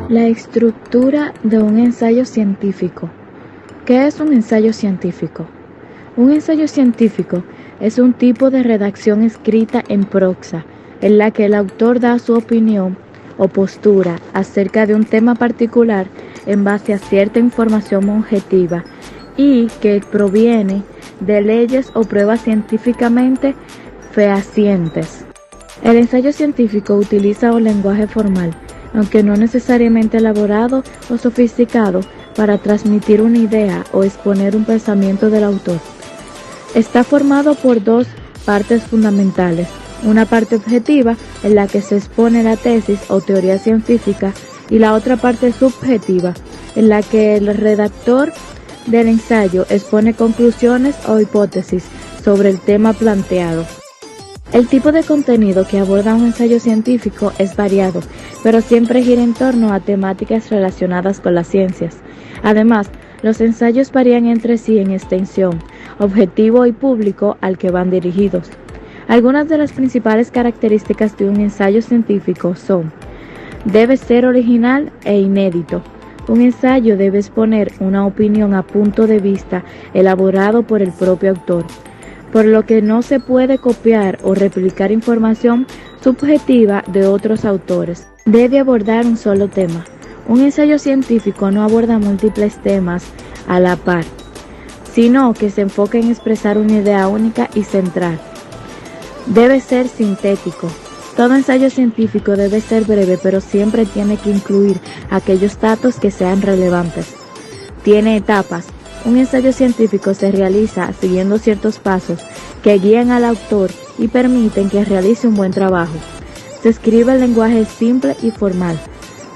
La estructura de un ensayo científico. ¿Qué es un ensayo científico? Un ensayo científico es un tipo de redacción escrita en prosa, en la que el autor da su opinión o postura acerca de un tema particular en base a cierta información objetiva y que proviene de leyes o pruebas científicamente fehacientes. El ensayo científico utiliza un lenguaje formal, aunque no necesariamente elaborado o sofisticado, para transmitir una idea o exponer un pensamiento del autor. Está formado por dos partes fundamentales: una parte objetiva, en la que se expone la tesis o teoría científica, y la otra parte subjetiva, en la que el redactor del ensayo expone conclusiones o hipótesis sobre el tema planteado. El tipo de contenido que aborda un ensayo científico es variado, pero siempre gira en torno a temáticas relacionadas con las ciencias. Además, los ensayos varían entre sí en extensión, objetivo y público al que van dirigidos. Algunas de las principales características de un ensayo científico son: debe ser original e inédito. Un ensayo debe exponer una opinión a punto de vista elaborado por el propio autor, por lo que no se puede copiar o replicar información subjetiva de otros autores. Debe abordar un solo tema. Un ensayo científico no aborda múltiples temas a la par, sino que se enfoca en expresar una idea única y central. Debe ser sintético. Todo ensayo científico debe ser breve, pero siempre tiene que incluir aquellos datos que sean relevantes. Tiene etapas. Un ensayo científico se realiza siguiendo ciertos pasos que guían al autor y permiten que realice un buen trabajo. Se escribe en lenguaje simple y formal.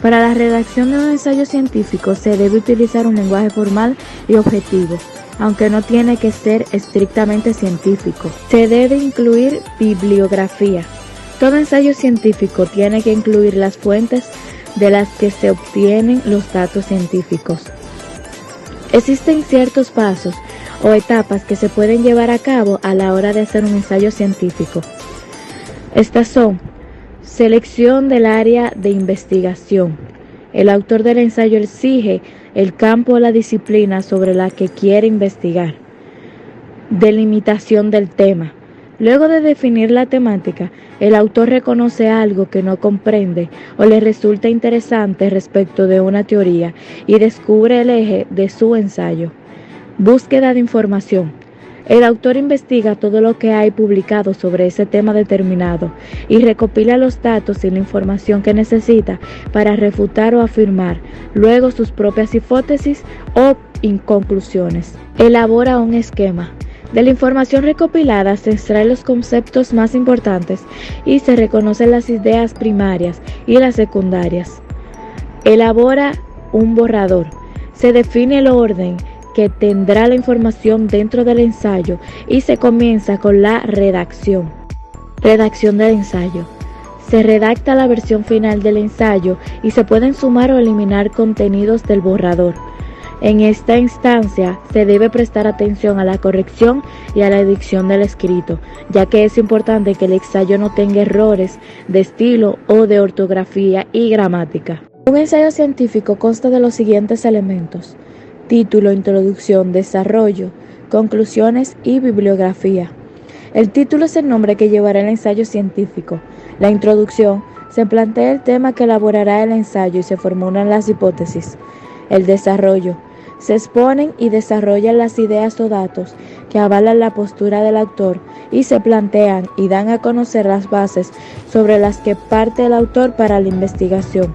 Para la redacción de un ensayo científico se debe utilizar un lenguaje formal y objetivo, aunque no tiene que ser estrictamente científico. Se debe incluir bibliografía. Todo ensayo científico tiene que incluir las fuentes de las que se obtienen los datos científicos. Existen ciertos pasos o etapas que se pueden llevar a cabo a la hora de hacer un ensayo científico. Estas son: selección del área de investigación. El autor del ensayo exige el campo o la disciplina sobre la que quiere investigar. Delimitación del tema. Luego de definir la temática, el autor reconoce algo que no comprende o le resulta interesante respecto de una teoría y descubre el eje de su ensayo. Búsqueda de información. El autor investiga todo lo que hay publicado sobre ese tema determinado y recopila los datos y la información que necesita para refutar o afirmar luego sus propias hipótesis o conclusiones. Elabora un esquema. De la información recopilada se extraen los conceptos más importantes y se reconocen las ideas primarias y las secundarias. Elabora un borrador. Se define el orden que tendrá la información dentro del ensayo y se comienza con la redacción. Redacción del ensayo. Se redacta la versión final del ensayo y se pueden sumar o eliminar contenidos del borrador. En esta instancia se debe prestar atención a la corrección y a la edición del escrito, ya que es importante que el ensayo no tenga errores de estilo o de ortografía y gramática. Un ensayo científico consta de los siguientes elementos: título, introducción, desarrollo, conclusiones y bibliografía. El título es el nombre que llevará el ensayo científico. La introducción: se plantea el tema que elaborará el ensayo y se formulan las hipótesis. El desarrollo: se exponen y desarrollan las ideas o datos que avalan la postura del autor y se plantean y dan a conocer las bases sobre las que parte el autor para la investigación.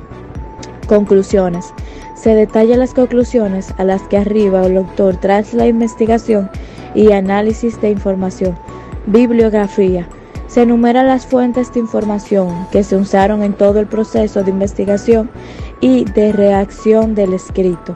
Conclusiones: se detallan las conclusiones a las que arriba el autor tras la investigación y análisis de información. Bibliografía: se enumeran las fuentes de información que se usaron en todo el proceso de investigación y de redacción del escrito.